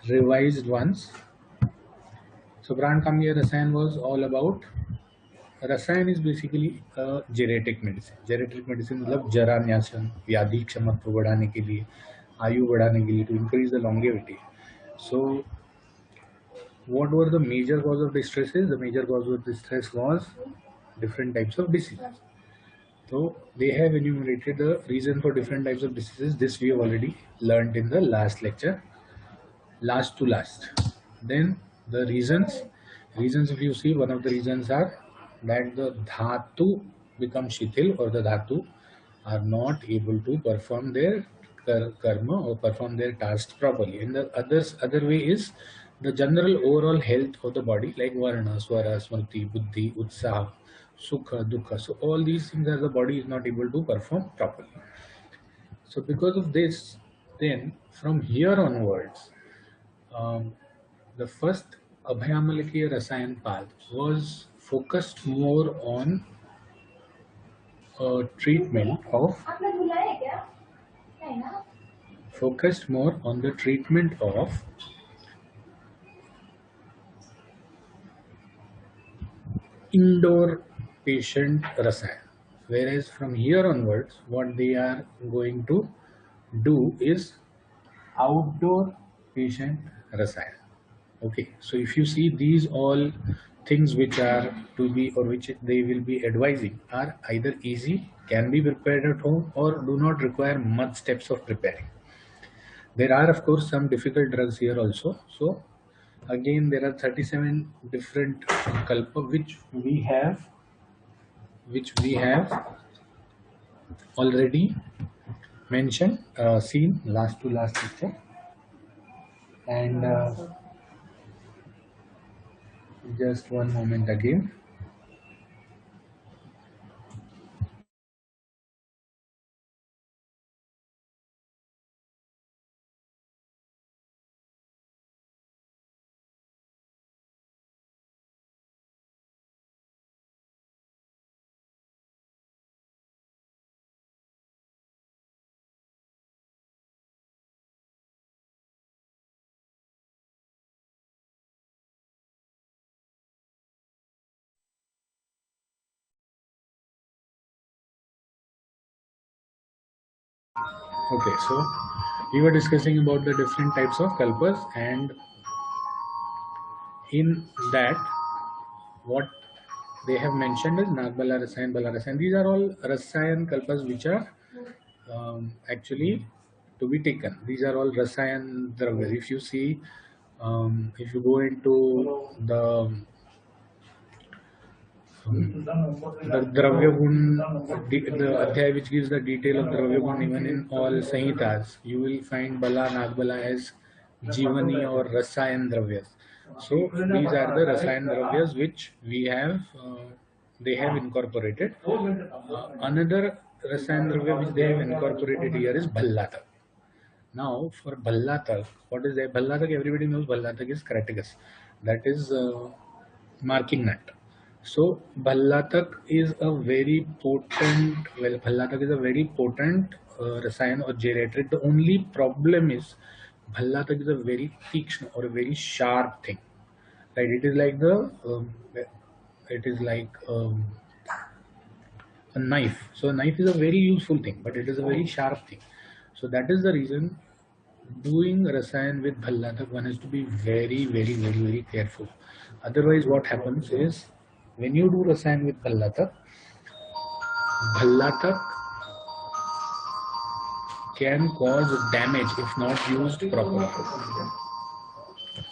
revised once. So Brand Kamya Rasayan was all about. रसायन is basically genetic medicine. Genetic medicine मतलब जरा न्यासन, व्याधि क्षमत्व बढ़ाने के लिए, आयु बढ़ाने के लिए, to increase the longevity. So what were the major cause of distresses? The major cause of distress was different types of diseases. So they have enumerated the reason for different types of diseases. This we have already learned in the last lecture, last to last. Then the reasons if you see, one of the reasons are that the dhatu become shithil, or the dhatu are not able to perform their karma or perform their tasks properly. And the other way is the general overall health of the body, like varna, swara, smriti, buddhi, utsaha, sukha, dukha. So all these things are the body is not able to perform properly. So because of this, then from here onwards, the first Abhayamalakya Rasayan path was focused more on treatment of the treatment of indoor patient Rasayan. Whereas from here onwards, what they are going to do is outdoor patient Rasayan. Okay, so if you see, these all things which are to be, or which they will be advising, are either easy, can be prepared at home, or do not require much steps of preparing. There are of course some difficult drugs here also. So again, there are 37 different kalpa which we have already mentioned, seen last to last lecture. And just one moment again. Okay, so we were discussing about the different types of kalpas, and in that, what they have mentioned is Nagbala Rasayan, Bala Rasayan. These are all Rasayan kalpas which are actually to be taken. These are all Rasayan Dravyas. If you see, if you go into the Dravya Gun, the Adhyay which gives the detail of Dravya Gun, even in all Samhitas, you will find Bala, Nagbala as Jivani or Rasayan Dravyas. So these are the Rasayan Dravyas which we have, they have incorporated. Another Rasayan Dravya which they have incorporated here is Bhallatak. Now for Bhallatak, what is that? Bhallatak, everybody knows Bhallatak is Cratagus. That is marking nut. So Bhallatak is a very potent, Bhallatak is a very potent rasayan or geriatric. The only problem is Bhallatak is a very tikshna or a very sharp thing. Right? It is like a knife. So a knife is a very useful thing, but it is a very sharp thing. So that is the reason doing rasayan with Bhallatak, one has to be very, very, very, very careful. Otherwise, what happens is, when you do rasayan with Bhallatak can cause damage if not used properly.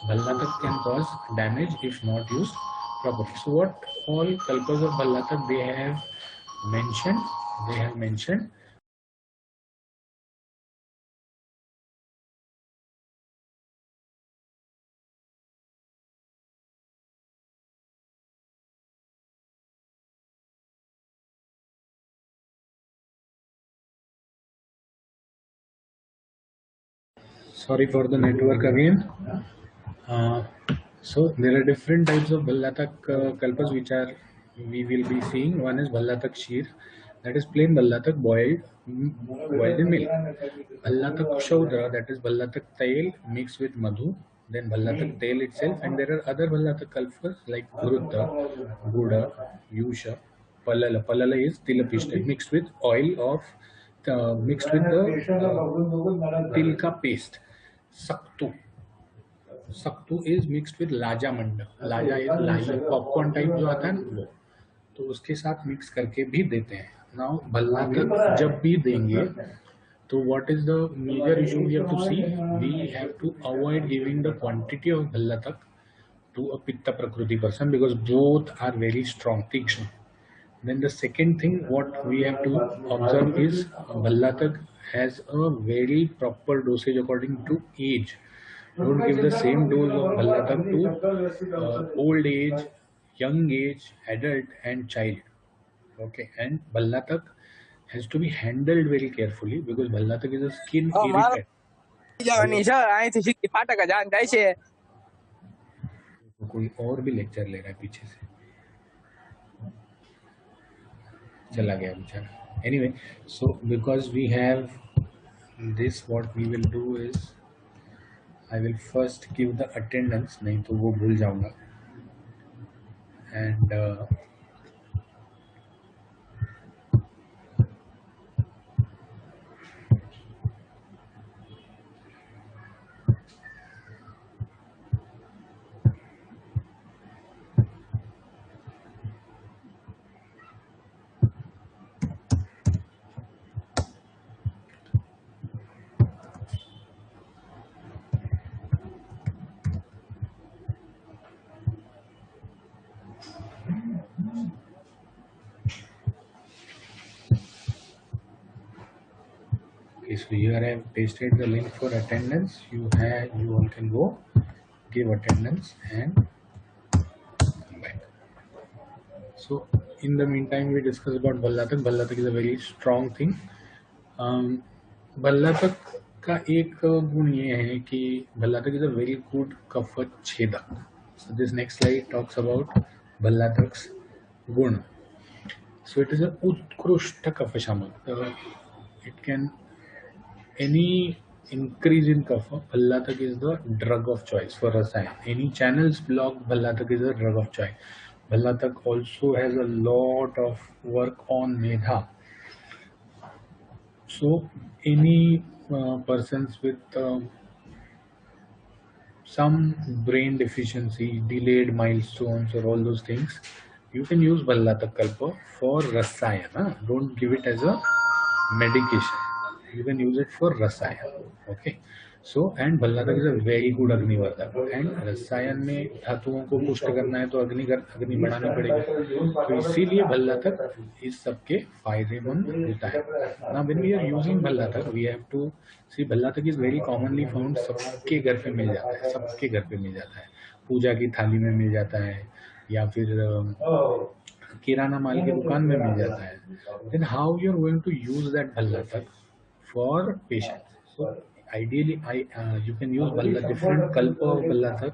Bhallatak can cause damage if not used properly. So what all kalpas of Bhallatak they have mentioned. Sorry for the network again. So there are different types of Bhallatak kalpas which are we will be seeing. One is Bhallatak Sheer, that is plain Bhallatak boiled in milk. Bhallatak Kshaudra, that is Bhallatak tail mixed with madhu. then Bhallatak tail itself, and there are other Bhallatak kalpas like Grutta, Guda, Yusha, Palala. Palala is Tilapishta mixed with oil of mixed with the til ka paste. Saktu. Saktu is mixed with Laja Manda. Laja is lie popcorn type जो आता है ना वो, तो उसके साथ mix करके भी देते हैं. नाउ भल्लातक जब भी देंगे तो what is the major issue we have to see? We have to avoid giving the quantity of bhallatak to a pitta prakriti person because both are very strong, tikshna. Then the second thing what we have to observe is bhallatak has a very proper dosage according to age. Don't give the same dose of bhallatak to old age, young age, adult and child. Okay, and bhallatak has to be handled very carefully because bhallatak is a skin irritant. कोई और भी lecture ले रहा है पीछे से, चला गया बेचारा. Anyway, so because we have this, what we will do is I will first give the attendance, नहीं तो वो भूल जाऊंगा. And okay, so here I have pasted the link for attendance. You all can go give attendance and come back. So in the meantime we discuss about Bhallatak. Bhallatak is a very strong thing. Bhallatak का एक गुण ये है कि Bhallatak is a very good kapha chedak. So this next slide talks about Bhallatak's gun. So it is a utkrishta kapha shamak. It can any increase in kapha, Bhallatak is the drug of choice for Rasayan. Any channels blocked, Bhallatak is a drug of choice. Bhallatak also has a lot of work on Medha. So any persons with some brain deficiency, delayed milestones or all those things, you can use Bhallatak kalpa for Rasayana. Don't give it as a medication. You can use it for Rasayana. Okay. So and Bhallatak is a very good Agnivardak. And Rasayan में धातुओं को पुष्ट करना है तो अग्नि बढ़ानी पड़ेगी. तो इसीलिए Bhallatak इस सबके फायदेमंद होता है. Now when we are using Bhallatak, we have to see Bhallatak is very commonly found. सबके घर पे मिल जाता है. सबके घर पे मिल जाता है. पूजा की थाली में मिल जाता है या फिर किराना माल की दुकान में मिल जाता है. Then how you are going to use that Bhallatak for patients? So ideally, you can use different kalpa of Bhallatak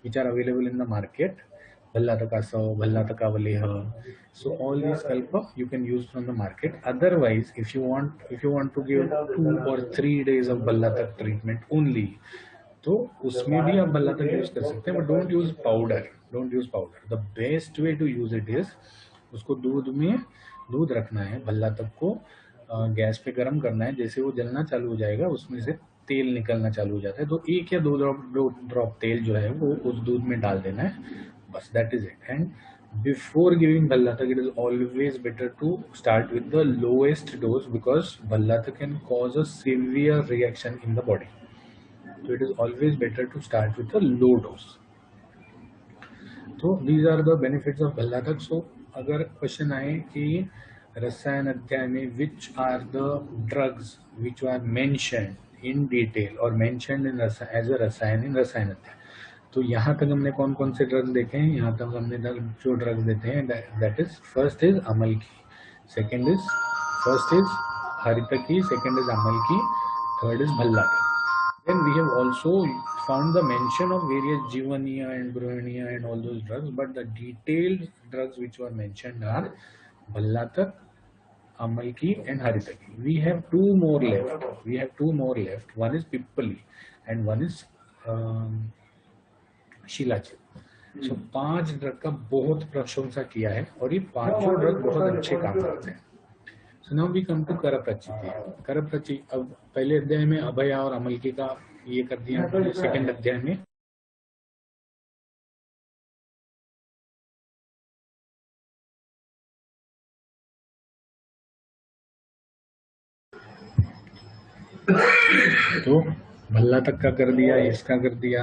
which are available in the market. Bhallatakasa, Bhallatakavaleha. So all these kalpa you can use from the market. Otherwise, if you want to give 2 or 3 days of Bhallatak treatment only, तो उसमें भी आप Bhallatak use कर सकते हैं, but don't use powder. Don't use powder. The best way to use it is उसको दूध रखना है. Bhallatak को गैस पे गर्म करना है. जैसे वो जलना चालू हो जाएगा उसमें से तेल निकलना चालू हो जाता है, तो 1 या 2 ड्रॉप तेल जो है वो उस दूध में डाल देना है, बस. That is it. And before giving Bhallatak, it is always better to start with the lowest dose because Bhallatak can cause a severe reaction in the body. So it is always better to start with a low dose. So these are the benefits of Bhallatak. So अगर question आए कि रसायन अध्याय में which are the drugs which are mentioned in detail or mentioned in as a रसायन in रसायन अध्याय, तो यहाँ तक हमने कौन कौन से ड्रग्स देखे हैं. यहाँ तक हमने जो ड्रग्स देते हैं दैट इज फर्स्ट इज अमल की, सेकंड इज हरितकी, सेकंड इज अमल की, third is Bhallatak. Then we have also found the mention of various Jivaniya and Bruhaniya and all those drugs, but the detailed drugs which were mentioned are Bhallatak, Amalki and Haritaki. We have two more left. One is Pippali and one is shilajit. So 5 drug का बहुत प्रशंसा किया है और ये 5 drug बहुत अच्छे काम करते हैं। So now we come to करप्रचिति। अब पहले अध्याय में अभया और अमलकी का ये कर दिया, सेकंड अध्याय में तो भल्ला तक का कर दिया, इसका कर दिया,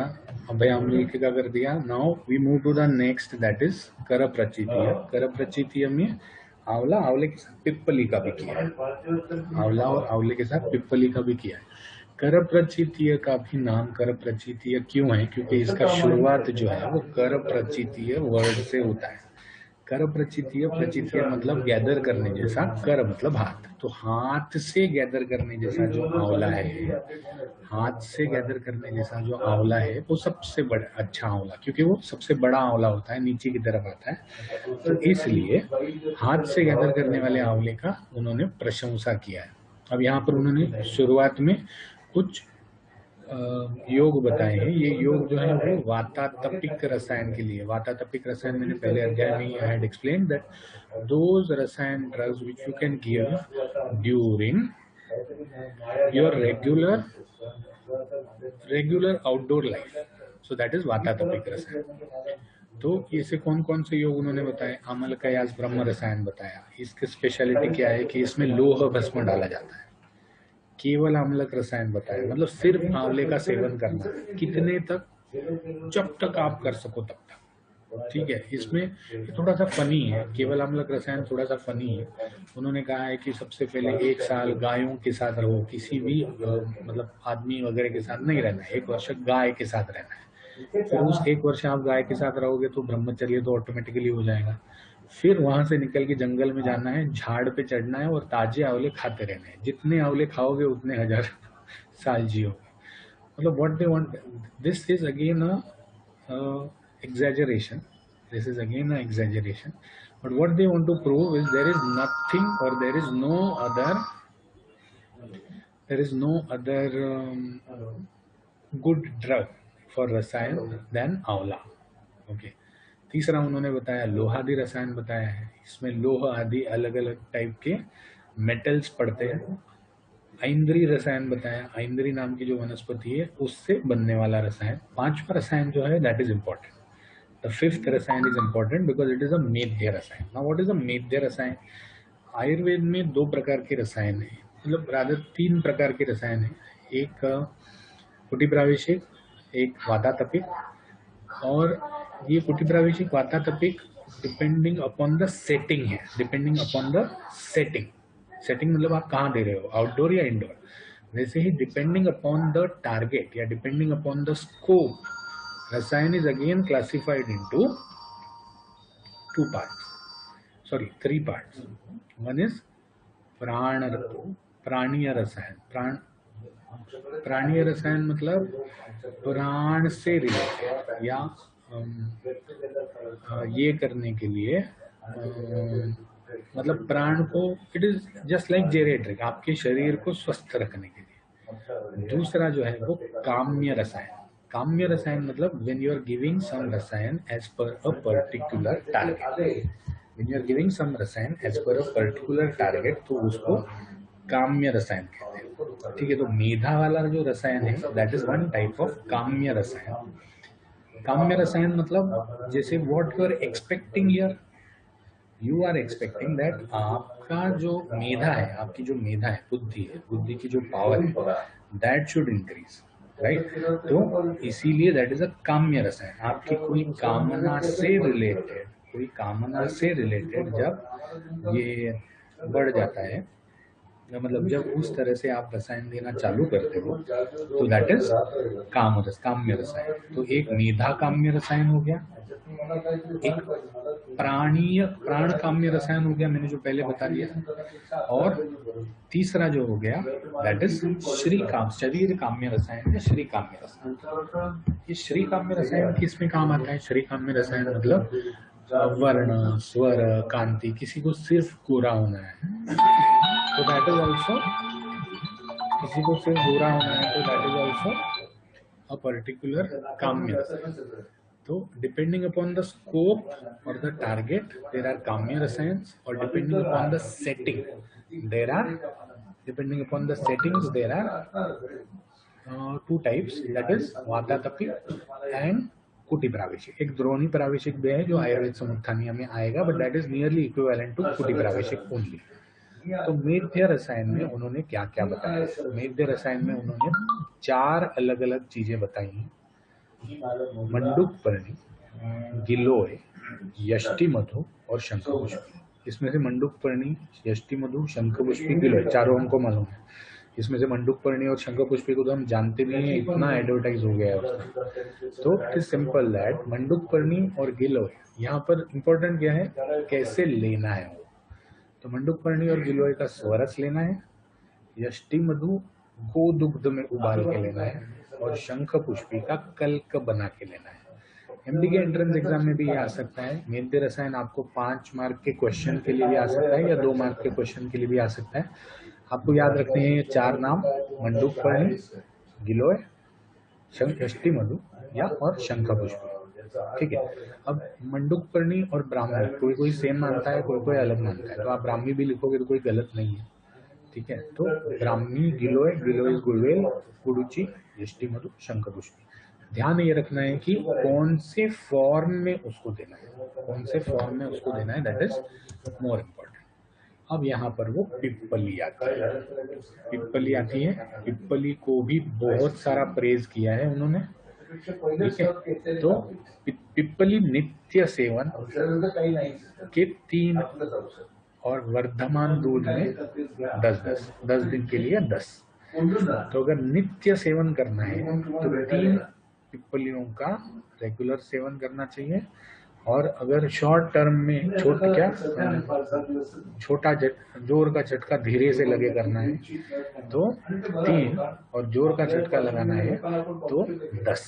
अभय अमलकी का कर दिया। Now we move to the next, that is करप्रचितीय। करप्रचितीय में आंवला, आंवले के साथ पिप्पली का भी किया है। आंवला और आंवले के साथ पिप्पली का भी किया है। करप्रचितीय का भी नाम करप्रचितीय क्यों है? क्योंकि इसका शुरुआत जो है वो करप्रचितीय वर्ड से होता है। करप्रचितीय, प्रचितीय मतलब गैदर करने जैसा, कर मतलब हाथ, तो हाथ से गैदर करने जैसा जो आंवला है, हाथ से गैदर करने जैसा जो आंवला है वो सबसे बड़ा अच्छा आंवला, क्योंकि वो सबसे बड़ा आंवला होता है, नीचे की तरफ आता है, तो इसलिए हाथ से गैदर करने वाले आंवले का उन्होंने प्रशंसा किया है। अब यहाँ पर उन्होंने शुरुआत में कुछ योग बताए हैं। ये योग जो है वो वातातपिक रसायन के लिए, वातातपिक रसायन मैंने पहले अध्याय में I had explained that those रसायन drugs which you can give during your regular outdoor life, so that is वातातपिक रसायन। तो ऐसे कौन कौन से योग उन्होंने बताए? अमलकयास ब्रह्म रसायन बताया। इसकी स्पेशलिटी क्या है कि इसमें लोह भस्म डाला जाता है। केवल अम्लक रसायन बताया, मतलब सिर्फ आंवले का सेवन करना, कितने तक? जब तक आप कर सको तब तक, ठीक है। इसमें थोड़ा सा फनी है, केवल अम्लक रसायन थोड़ा सा फनी है। उन्होंने कहा है कि सबसे पहले 1 साल गायों के साथ रहो, किसी भी मतलब आदमी वगैरह के साथ नहीं रहना है, 1 वर्ष गाय के साथ रहना है। फिर उस 1 वर्ष आप गाय के साथ रहोगे तो ब्रह्मचर्य तो ऑटोमेटिकली हो जाएगा। फिर वहां से निकल के जंगल में जाना है, झाड़ पे चढ़ना है और ताजे आंवले खाते रहने हैं। जितने आंवले खाओगे उतने 1000 साल जियोगे। मतलब what they want, this is again exaggeration, this is again an exaggeration, but what they want to prove is there is nothing or there is no other good drug for rasayan than आंवला। Okay. तीसरा उन्होंने बताया लोहादि रसायन बताया है। इसमें लोह आदि अलग अलग टाइप के मेटल्स पड़ते हैं। ऐन्द्री रसायन बताया, ऐन्द्री नाम की जो वनस्पति है उससे बनने वाला रसायन। 5वां रसायन जो है that is important, the 5th रसायन is important because it is a मेध्य रसायन। नाउ व्हाट इज अ मेध्य रसायन? आयुर्वेद में 2 प्रकार के रसायन है, मतलब रादर 3 प्रकार के रसायन है। एक कुटिप्रावेशिक, एक वातातपिक। और ये कुटिप्रावेशिक वातातपिक डिपेंडिंग अपॉन द सेटिंग है, depending upon the setting. Setting मतलब आप कहाँ दे रहे हो, आउटडोर या इंडोर। वैसे ही डिपेंडिंग अपॉन द टारगेट या डिपेंडिंग अपॉन द स्कोप, रसायन is again classified into 2 parts, sorry 3 parts. One is प्राणीय रसायन। प्राणीय रसायन मतलब प्राण से रिलेटेड या ये करने के लिए, मतलब प्राण को, इट इज जस्ट लाइक जेरेट्रिक, आपके शरीर को स्वस्थ रखने के लिए। दूसरा जो है वो काम्य रसायन। काम्य रसायन मतलब when you are giving some रसायन as per a particular target, when you are giving some रसायन as per a particular target, तो उसको काम्य रसायन कहते हैं। ठीक है, तो मेधा वाला जो रसायन है that is one type of काम्य रसायन। काम्य रसायन मतलब जैसे what you are expecting here, you are expecting that आपका जो मेधा है, आपकी जो मेधा है, बुद्धि है, बुद्धि की जो पावर है, दैट शुड इंक्रीज, राइट। तो इसीलिए दैट इज अ काम्य रसायन। आपकी कोई कामना से रिलेटेड, कोई कामना से रिलेटेड जब ये बढ़ जाता है, मतलब जब उस तरह से आप रसायन देना चालू करते हो, तो दैट इज काम्य रसायन। तो एक मेधा काम्य रसायन हो गया, एक प्राण काम्य रसायन हो गया, मैंने जो पहले बता दिया, और तीसरा जो हो गया दैट इज शरीर काम्य रसायन है, श्री काम्य रसायन। ये श्री काम्य रसायन किस में काम आता है? श्री काम्य रसायन मतलब वर्ण, स्वर, कांति, किसी को सिर्फ गोरा होना है तो दैट इज ऑल्सो, किसी को सिर्फ गोरा होना है तो that is also a particular काम्य रसायन। तो depending upon the scope or the target, there are Kamya Rasayans, or depending upon the setting, there are two types, that is Vata-Tapi and Kuti Praveshik. एक द्रोणी प्रावेशिक भी है जो आयुर्वेद समुत्थानीय में आएगा, but that is nearly equivalent to Kuti प्रावेशिक only. तो मेध्य रसायन में उन्होंने क्या क्या बताया? मेध्य रसायन में उन्होंने 4 अलग अलग चीजें बताई: मंडूक पर्णी, गिलोय, यष्टि मधु और शंखपुष्पी। इसमें से मंडूक पर्णी, यष्टि मधु, शंखपुष्पी, गिलोय, चारों हमको मालूम है। इसमें से मंडूक पर्णी और शंखपुष्पी को तो हम जानते भी हैं, इतना एडवर्टाइज हो गया है उसमें। तो इट इज सिंपल दैट मंडूक पर्णी और गिलोय, यहाँ पर इंपॉर्टेंट क्या है, कैसे लेना है वो। तो मंडूक पर्णी और गिलोय का स्वरस लेना है, यष्टि मधु गोदुग्ध में उबाल के लेना है, और शंख पुष्पी का कल्क बना के लेना है। एमडी के एंट्रेंस एग्जाम में भी ये आ सकता है। मेध्य रसायन आपको 5 मार्क के क्वेश्चन के लिए भी आ सकता है या 2 मार्क के क्वेश्चन के लिए भी आ सकता है। आपको याद रखने हैं ये 4 नाम: मंडूक पर्णी, गिलोय, यष्टि मधु या और शंख पुष्पी। ठीक है। अब मंडूक पर्णी और ब्राह्मी, कोई कोई सेम मानता है, कोई कोई अलग मानता है, तो आप ब्राह्मी भी लिखोगे तो कोई गलत नहीं है। ठीक है। तो ब्राह्मी, गिलोय इज गुड़वेल, गुड़ुचि, यष्टि मधु, शंख पुष्पी। ध्यान ये रखना है कि कौन से फॉर्म में उसको देना है, कौन से फॉर्म में उसको देना है, दैट इज मोर इम्पोर्टेंट। अब यहाँ पर वो पिप्पली आती है। पिप्पली आती है, पिप्पली को भी बहुत सारा प्रेज किया है उन्होंने। ठीक है। तो पिप्पली नित्य सेवन के 3 और वर्धमान दूध में 10 दिन के लिए 10। तो अगर नित्य सेवन करना है तो 3 पिप्पलियों का रेगुलर सेवन करना चाहिए, और अगर शॉर्ट टर्म में छोटा जोर का झटका धीरे से लगे करना है तो 3, और जोर का झटका लगाना है तो 10।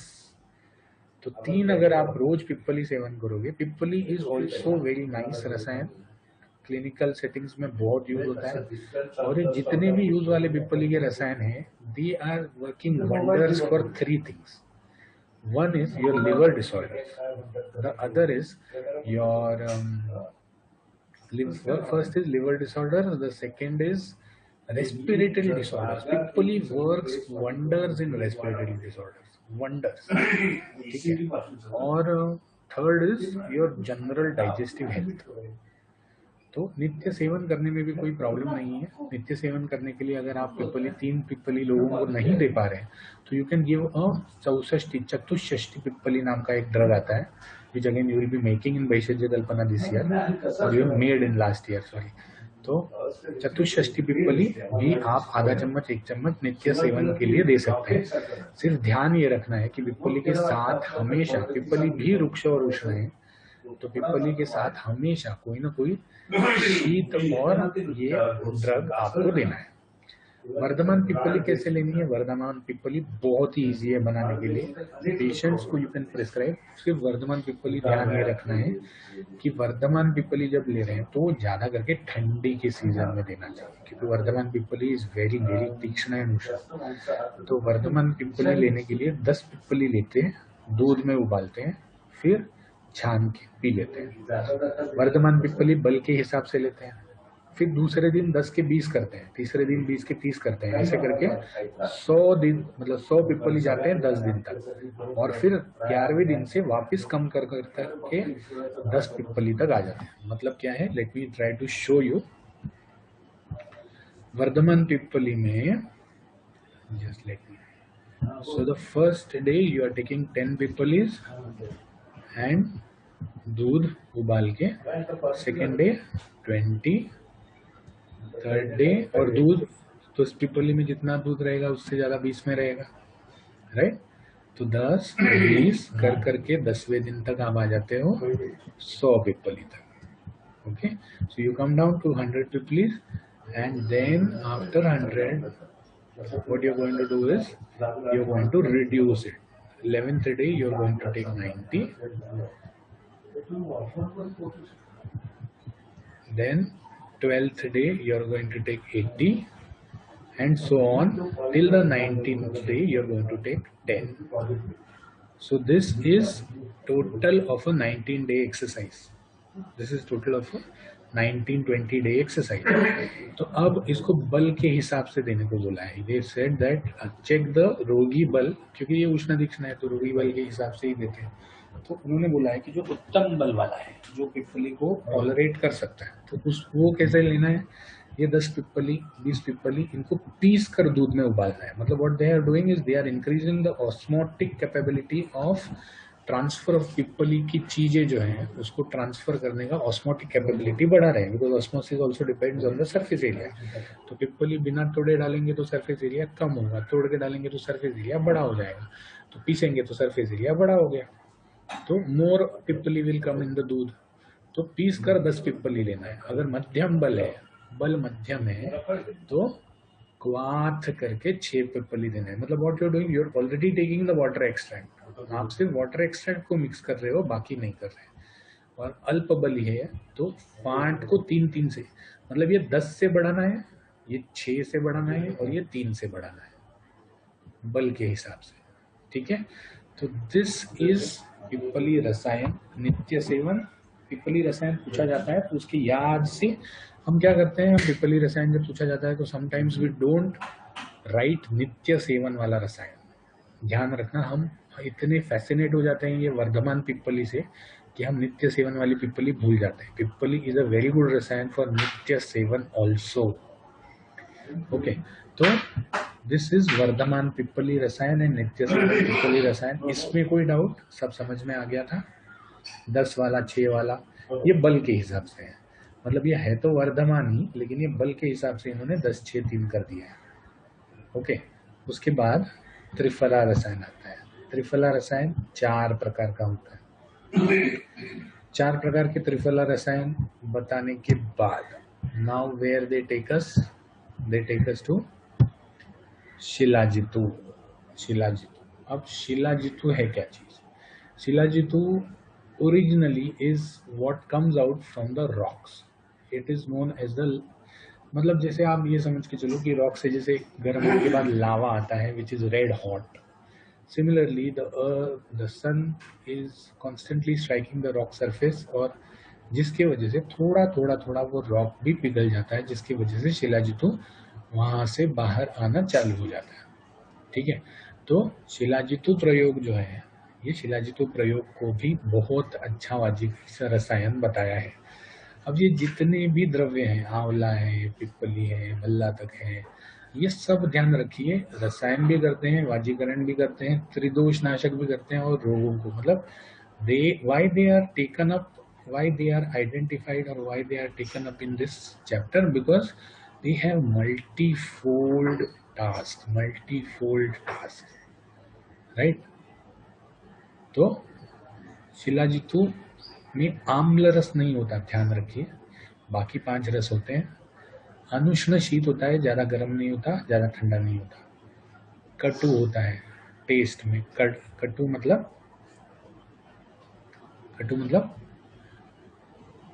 तो 3 अगर आप रोज पिप्पली सेवन करोगे। पिप्पली इज ऑल्सो वेरी नाइस रसायन, क्लिनिकल सेटिंग्स में बहुत यूज होता है, और ये जितने भी यूज वाले पिप्पली के रसायन हैं, they are working wonders for 3 things. One is your liver disorders, the other is your first is liver disorder, the second is respiratory disorders. Pippali works wonders in respiratory disorders, wonders. ठीक है। और third is your general digestive health. तो नित्य seven करने में भी कोई problem नहीं है। नित्य सेवन करने के लिए अगर आप 3 पिप्पली लोगों को नहीं दे पा रहे हैं तो यू कैन गिव अ 64 चतुष्षष्टि पिप्पली नाम का एक ड्रग आता है, which again you will be making in वैशज्य कल्पना दिस ईयर, और you made in last year, sorry. तो चतुष्षष्टि पिप्पली भी आप आधा चम्मच 1 चम्मच नित्य सेवन के लिए दे सकते हैं। सिर्फ ध्यान ये रखना है कि पिप्पली के साथ हमेशा, पिप्पली भी रुक्ष और उष्ण है, तो पिप्पली के साथ हमेशा कोई ना कोई शीत और ये ड्रग आपको देना है। वर्धमान पिप्पली कैसे लेनी है? वर्धमान पिप्पली बहुत ही इजी है बनाने के लिए, पेशेंट्स को यू कैन प्रिस्क्राइब। सिर्फ वर्धमान पिप्पली ध्यान ये रखना है कि वर्धमान पिप्पली जब ले रहे हैं तो ज्यादा करके ठंडी के सीजन में देना चाहिए, क्योंकि वर्धमान पिप्पली इज वेरी वेरी तीक्ष्ण एंड उष्ण। तो वर्धमान पिप्पली लेने के लिए 10 पिप्पली लेते हैं, दूध में उबालते हैं, फिर छान के पी लेते हैं। वर्धमान पिप्पली बल के हिसाब से लेते हैं, फिर दूसरे दिन 10 के 20 करते हैं, तीसरे दिन 20 के 30 करते हैं, ऐसे करके 100 दिन, मतलब 100 पिप्पली जाते हैं 10 दिन तक, और फिर 11वें दिन से वापस कम कर करके 10 पिप्पली तक आ जाते हैं। मतलब क्या है, let me try to show you. वर्धमान पिप्पली में just let me, so the first day you are taking 10 पिप्पलीज एंड दूध उबाल के, सेकेंड डे 20, थर्ड डे, और दूध तो इस पिप्पली में जितना दूध रहेगा उससे ज्यादा 20 में रहेगा, राइट। तो 10 20 कर करके 10वें दिन तक आप आ जाते हो 100 पिप्पली तक। Okay, so you come down to 100 पिप्पलीज, and then after 100 what you're going to do is you're going to reduce it. 11th day you're going to take 90, then 12th day you're going to take 80, and so on till the 19th day you're going to take 10. So this is total of a 19-day exercise. This is total of a 19-20 day exercise. तो अब इसको बल के हिसाब से देने को बोला है. They said that check the रोगी बल, क्योंकि ये उष्ण दीक्षण है तो रोगी बल के हिसाब से ही देते हैं. तो उन्होंने बोला है कि जो उत्तम बल वाला है, जो पिप्पली को टॉलरेट कर सकता है, तो उस वो कैसे लेना है. ये 10 पिप्पली 20 पिप्पली इनको पीस कर दूध में उबालना है. मतलब what they are doing is they are increasing the osmotic capability of transfer of पिप्पली की चीजें जो हैं उसको ट्रांसफर करने का ऑस्मोटिक कैपेबिलिटी बढ़ा रहे हैं. Because osmosis also depends on the surface area. तो पिप्पली बिना तोड़े डालेंगे तो सरफेस एरिया कम होगा, तोड़ के डालेंगे तो सरफेस एरिया बड़ा हो जाएगा. तो पीसेंगे तो सरफेस एरिया बड़ा हो गया, तो मोर पिप्पली विल कम इन द दूध. तो पीस कर 10 पिप्पली लेना है. अगर मध्यम बल है, बल मध्यम है, तो क्वाथ करके 6 पिप्पली देना है. मतलब what you are doing, you are already taking the water extract. आप सिर्फ वाटर एक्सट्रैक्ट को मिक्स कर रहे हो, बाकी नहीं कर रहे. और अल्प बली है तो फांट को 3-3 से, मतलब ये 10 से बढ़ाना है, ये 6 से बढ़ाना है और ये 3 से बढ़ाना है बल के हिसाब से. ठीक है. तो दिस इज पिप्पली रसायन नित्य सेवन. पिप्पली रसायन पूछा जाता है तो उसकी याद से हम क्या करते हैं. पिप्पली रसायन जब पूछा जाता है तो समटाइम्स वी डोंट राइट नित्य सेवन वाला रसायन. ध्यान रखना, हम इतने फैसिनेट हो जाते हैं ये वर्धमान पिप्पली से कि हम नित्य सेवन वाली पिप्पली भूल जाते हैं. पिप्पली इज अ वेरी गुड रसायन फॉर नित्य सेवन ऑल्सो. ओके, तो दिस इज वर्धमान पिप्पली रसायन एंड नित्य सेवन पिप्पली रसायन. इसमें कोई डाउट, सब समझ में आ गया था. 10 वाला 6 वाला ये बल के हिसाब से है. मतलब ये है तो वर्धमान ही, लेकिन ये बल के हिसाब से इन्होंने 10 6 3 कर दिया है. ओके. उसके बाद त्रिफला रसायन आता है. त्रिफला रसायन 4 प्रकार का होता है. 4 प्रकार के त्रिफला रसायन बताने के बाद now where they take us to शिलाजितु. अब शिलाजितु है क्या चीज. शिलाजितु originally is what comes out from the rocks. It is known as the, मतलब जैसे आप ये समझ के चलो कि रॉक से जैसे गर्म होने के बाद लावा आता है which is red hot. Similarly the sun is constantly striking the rock surface, और जिसके वजह से थोड़ा वो रॉक भी पिघल जाता है, जिसकी वजह से शिलाजितु वहां से बाहर आना चालू हो जाता है. ठीक है. तो शिलाजितु प्रयोग जो है, ये शिलाजितु प्रयोग को भी बहुत अच्छा वाजिब रसायन बताया है. अब ये जितने भी द्रव्य हैं, आंवला है, पिप्पली है, भल्ला तक है, ये सब ध्यान रखिए रसायन भी करते हैं, वाजीकरण भी करते हैं, त्रिदोष नाशक भी करते हैं, और रोगों को, मतलब why they are taken up, why they are identified or why they are taken up in this chapter, because they have multifold tasks, right. तो शिलाजितु में आम्ल रस नहीं होता, ध्यान रखिए. बाकी 5 रस होते हैं. अनुष्ण शीत होता है, ज्यादा गर्म नहीं होता, ज्यादा ठंडा नहीं होता. कटु होता है टेस्ट में. कटु मतलब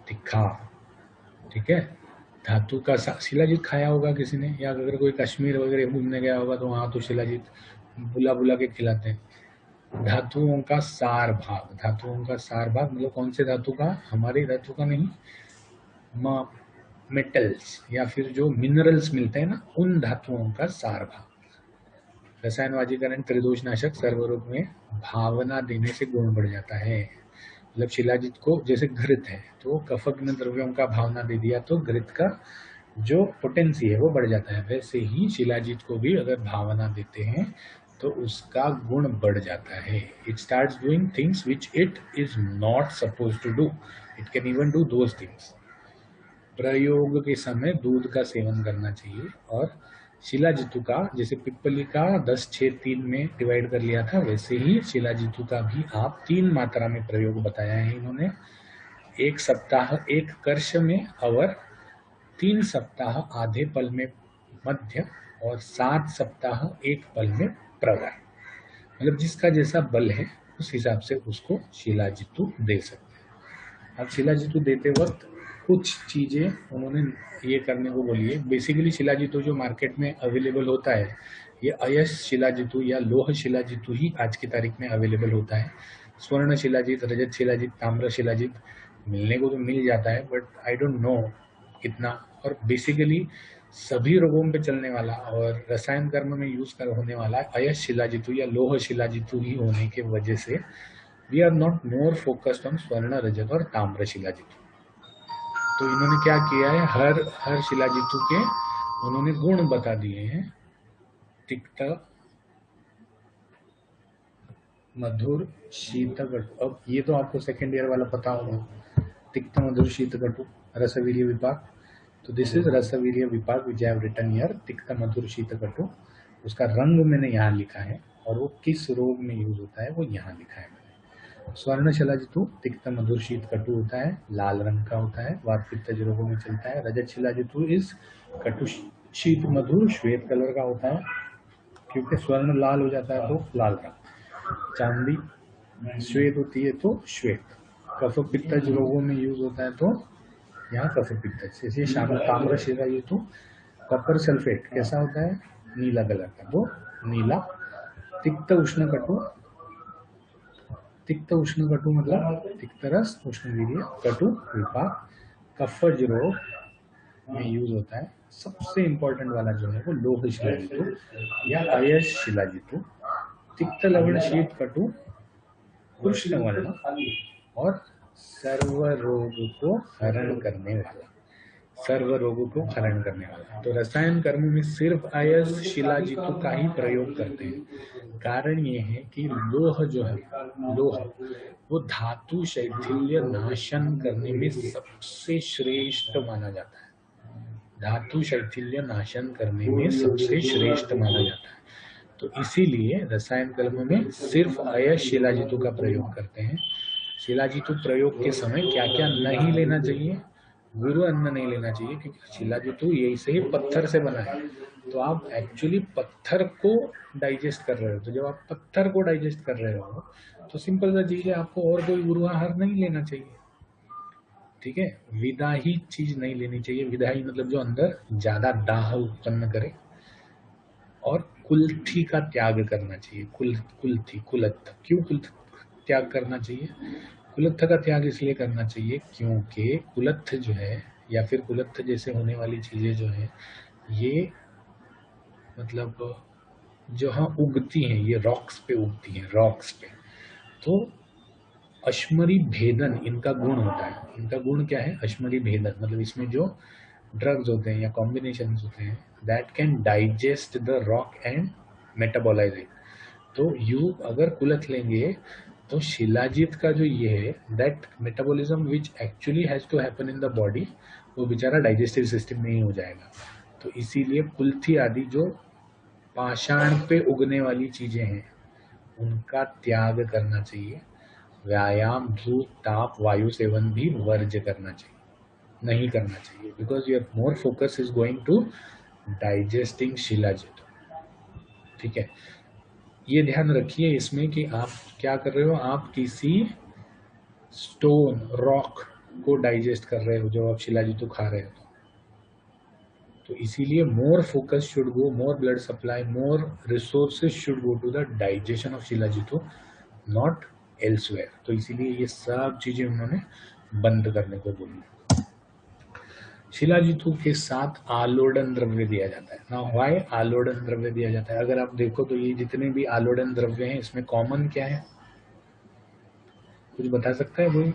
तीखा. ठीक है. धातु का शिलाजीत खाया होगा किसी ने, या अगर कोई कश्मीर वगैरह घूमने गया होगा तो वहां तो शिलाजीत बुला के खिलाते हैं. धातुओं का सार भाग मतलब कौन से धातु का, हमारे धातु का नहीं, मेटल्स या फिर जो मिनरल्स मिलते हैं ना, उन धातुओं का सार भाग. रसायन वाजीकरण त्रिदोषनाशक सर्वरोग में भावना देने से गुण बढ़ जाता है. मतलब शिलाजित को जैसे घृत है तो कफग्न द्रव्यों का भावना दे दिया तो घृत का जो पोटेंसी है वो बढ़ जाता है. वैसे ही शिलाजित को भी अगर भावना देते हैं तो उसका गुण बढ़ जाता है. It starts doing things which it is not suppose to do. It can even do those things. प्रयोग के समय दूध का सेवन करना चाहिए. और शिलाजितु का जैसे पिप्पली का 10 6 3 में डिवाइड कर लिया था, वैसे ही शिलाजितु का भी आप 3 मात्रा में प्रयोग बताया है इन्होंने. 1 सप्ताह 1 कर्ष में, और 3 सप्ताह आधे पल में मध्य, और 7 सप्ताह 1 पल में प्रवर. मतलब जिसका जैसा बल है उस हिसाब से उसको शिलाजितु दे सकते हैं. अब शिलाजितु देते वक्त कुछ चीजें उन्होंने ये करने को बोली है. बेसिकली शिलाजितु जो मार्केट में अवेलेबल होता है, ये अयस्क शिलाजितु या लोह शिलाजितु ही आज की तारीख में अवेलेबल होता है. स्वर्ण शिलाजीत, रजत शिलाजीत, ताम्र शिलाजीत मिलने को तो मिल जाता है, बट आई डोंट नो कितना। और बेसिकली सभी रोगों पे चलने वाला और रसायन कर्म में यूज होने वाला अयश शिलाजितु या लोह शिलाजितु ही होने के वजह से we are not more focused on स्वर्ण, रजत और ताम्र शिलाजितु। तो इन्होंने क्या किया है, हर शिलाजितु के उन्होंने गुण बता दिए हैं। तिक्त, मधुर, शीत, कटु। अब ये तो आपको सेकेंड ईयर वाला पता होगा, तिक्त, मधुर, शीत, कटु, रसवीर्य विपाक। तो दिस इज रसवीर्य विपाक which I have written here, तिक्त, मधुर, शीत, कटु। उसका रंग मैंने यहाँ लिखा है और वो किस रोग में यूज होता है वो यहाँ लिखा है मैंने। स्वर्ण शिलाजितु तिक्त, मधुर, शीत, कटु होता है, लाल रंग का होता है, वात पित्तज रोगों में चलता है। रजत शिलाजितु इज कटु, शीत, मधुर, श्वेत कलर का होता है, क्योंकि स्वर्ण लाल हो जाता है तो लाल रंग। चांदी श्वेत होती है तो श्वेत। कफ पित्तज रोगों में यूज होता है तो यहाँ कफ पित्तज। जैसे शाम ताम्र शिलाजितु कॉपर सल्फेट कैसा होता है, नीला कलर का, तो नीला। तिक्त उष्ण कटु, तिक्त उष्ण कटु मतलब तिक्त रस, उष्ण वीर्य, कटु विपाक, कफज रोग में यूज होता है। सबसे इंपॉर्टेंट वाला जो है वो लोह शिलाजितु या अयश शिलाजितु। तिक्त लवण शीत कटु कृष्ण वर्ण और सर्व रोग को हरण करने वाला, सर्व रोगों को हरण करने वाला। तो रसायन कर्म में सिर्फ अयश शिलाजितु का ही प्रयोग करते हैं। कारण ये है कि लोह जो है, लोह वो धातु शैथिल्य नाशन करने में सबसे श्रेष्ठ माना जाता है। धातु शैथिल्य नाशन करने में सबसे श्रेष्ठ माना जाता है। तो इसीलिए रसायन कर्म में सिर्फ अयश शिलाजितु का प्रयोग करते हैं। शिलाजितु प्रयोग के समय क्या क्या नहीं लेना चाहिए, गुरु अन्न नहीं लेना चाहिए, क्योंकि शिलाजितु यही से ही पत्थर से बना है। तो आप एक्चुअली पत्थर को डाइजेस्ट कर रहे हो। तो जब आप पत्थर को डाइजेस्ट कर रहे हो तो सिंपल सा चीज है, आपको और कोई गुरु आहार नहीं लेना चाहिए। ठीक है, विदाही चीज नहीं लेनी चाहिए। विदाही मतलब जो अंदर ज्यादा दाह उत्पन्न करे। और कुल्थी का त्याग करना चाहिए। कुल्थी, कुलत्थ। क्यों कुलत्थ त्याग करना चाहिए? कुलत्थ का त्याग इसलिए करना चाहिए क्योंकि कुलत्थ जो है या फिर कुलत्थ जैसे होने वाली चीजें जो है, ये मतलब जो हाँ उगती हैं, ये रॉक्स पे उगती हैं, रॉक्स पे। तो अश्मरी भेदन इनका गुण होता है। इनका गुण क्या है? अश्मरी भेदन मतलब इसमें जो ड्रग्स होते हैं या कॉम्बिनेशन होते हैं, that can digest the rock and metabolise it. तो यू अगर कुलत्थ लेंगे तो शिलाजीत का जो ये है, that metabolism which actually has to happen in the body, वो बेचारा डाइजेस्टिव सिस्टम में ही हो जाएगा। तो इसीलिए कुल्थी आदि जो पाषाण पे उगने वाली चीजें हैं उनका त्याग करना चाहिए। व्यायाम, धूप, ताप, वायु सेवन भी वर्ज्य करना चाहिए, नहीं करना चाहिए, because your more focus is going to digesting shilajit. ठीक है, ये ध्यान रखिए इसमें कि आप क्या कर रहे हो, आप किसी स्टोन, रॉक को डाइजेस्ट कर रहे हो जो आप शिलाजितु खा रहे हो। तो इसीलिए more focus should go, more blood supply, more resources should go to the digestion of शिलाजितु, नॉट एल्सवेयर। तो इसीलिए ये सब चीजें उन्होंने बंद करने को बोली। शिलाजितु के साथ आलोडन द्रव्य दिया जाता है। नाउ व्हाई आलोडन द्रव्य दिया जाता है? अगर आप देखो तो ये जितने भी आलोडन द्रव्य हैं इसमें कॉमन क्या है, कुछ बता सकता है कोई?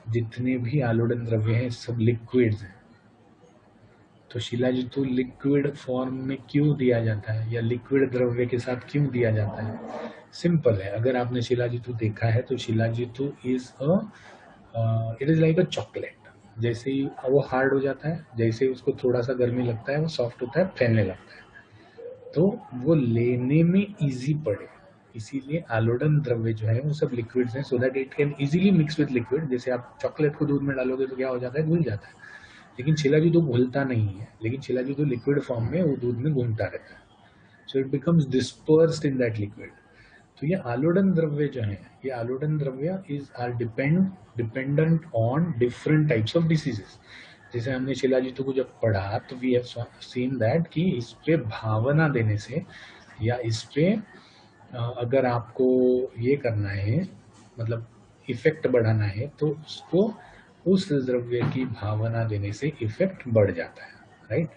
जितने भी आलोडन द्रव्य हैं सब लिक्विड्स हैं। तो शिलाजितु लिक्विड फॉर्म में क्यों दिया जाता है या लिक्विड द्रव्य के साथ क्यों दिया जाता है? सिंपल है, अगर आपने शिलाजितु देखा है तो शिलाजितु is it is like a chocolate. जैसे ही वो हार्ड हो जाता है, जैसे ही उसको थोड़ा सा गर्मी लगता है वो सॉफ्ट होता है, फैलने लगता है, तो वो लेने में इजी पड़े। इसीलिए आलोडन द्रव्य जो है वो सब लिक्विड्स हैं, so that it can easily mix with liquid. जैसे आप चॉकलेट को दूध में डालोगे तो क्या हो जाता है, घुल जाता है, लेकिन शिलाजितु घुलता नहीं है, लेकिन शिलाजितु लिक्विड फॉर्म में वो दूध में घूमता रहता है, so it becomes dispersed in that liquid. तो ये आलोडन द्रव्य जो है, ये आलोडन द्रव्य is are dependent on different types of diseases. जैसे हमने शिलाजितु को जब पढ़ा तो वी हैव सीन दैट कि इस पे भावना देने से या इस पे अगर आपको ये करना है मतलब इफेक्ट बढ़ाना है तो उसको उस द्रव्य की भावना देने से इफेक्ट बढ़ जाता है, राइट।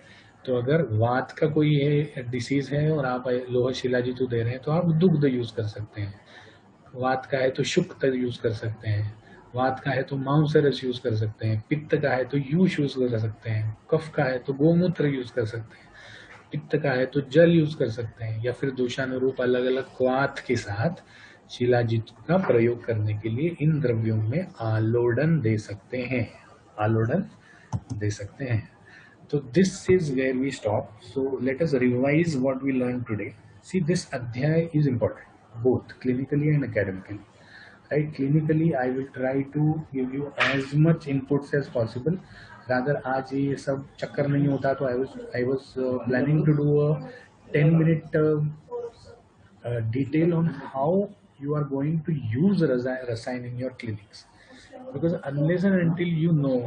तो अगर वात का कोई है डिसीज है और आप लोह शिलाजितु दे रहे हैं तो आप दुग्ध यूज कर सकते हैं। वात का है तो शुक्त यूज कर सकते हैं, वात का है तो मांसरस यूज कर सकते हैं, पित्त का है तो यूष यूज कर सकते हैं, कफ का है तो गोमूत्र यूज कर सकते हैं, पित्त का है तो जल यूज कर सकते हैं, या फिर दोषानुरूप अलग अलग क्वाथ के साथ शिलाजित का प्रयोग करने के लिए इन द्रव्यों में आलोडन दे सकते हैं, आलोडन दे सकते हैं। So this is where we stop. So let us revise what we learned today. See, this adhyay is important, both clinically and academically. Right? Clinically, I will try to give you as much inputs as possible. Rather, आज ये सब चक्कर नहीं होता तो I was planning to do a 10-minute detail on how you are going to use rasayan in your clinics. Because unless and until you know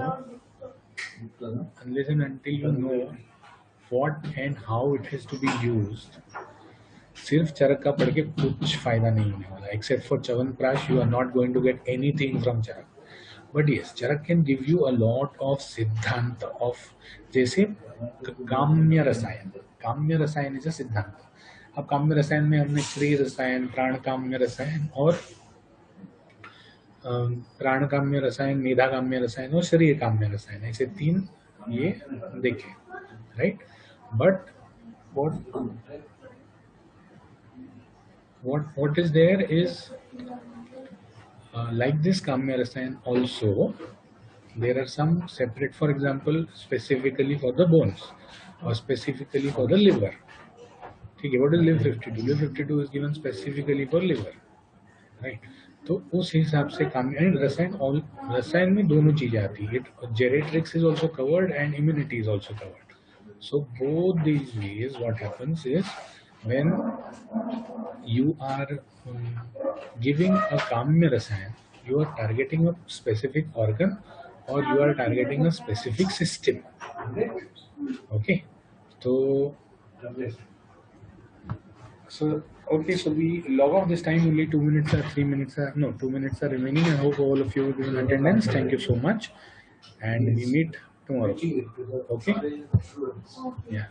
what and how it has to be used, सिर्फ चरक का पढ़ के कुछ फायदा नहीं होने वाला। Except for Chyawanprash you are not going to get anything from Charak, but yes Charak can give you a lot of सिद्धांत ऑफ, जैसे काम्य रसायन। काम्य रसायन इज अ सिद्धांत। अब काम्य रसायन में हमने श्री रसायन, प्राण काम्य रसायन और प्राण काम्य रसायन, मेधा काम्य रसायन और शरीर काम्य रसायन, ऐसे 3 ये देखे, right. But what is there is like this kamya rasayan also there are some separate, for example specifically for the bones or specifically for the liver, ठीक है। what is liv52? liv52 is given specifically for liver, right। तो उस हिसाब से काम्य रसायन, और रसायन में दोनों चीजें आती है। जेरेट्रिक्स is also covered and immunity is also covered. So both these ways what happens is when you are giving a kamya rasayan, you are targeting a specific organ or you are targeting a specific system, okay। So okay, so we log off this time. Only 2 minutes or 3 minutes are, no, 2 minutes are remaining. I hope all of you will be in attendance. Thank you so much, and we meet tomorrow, okay। Yeah.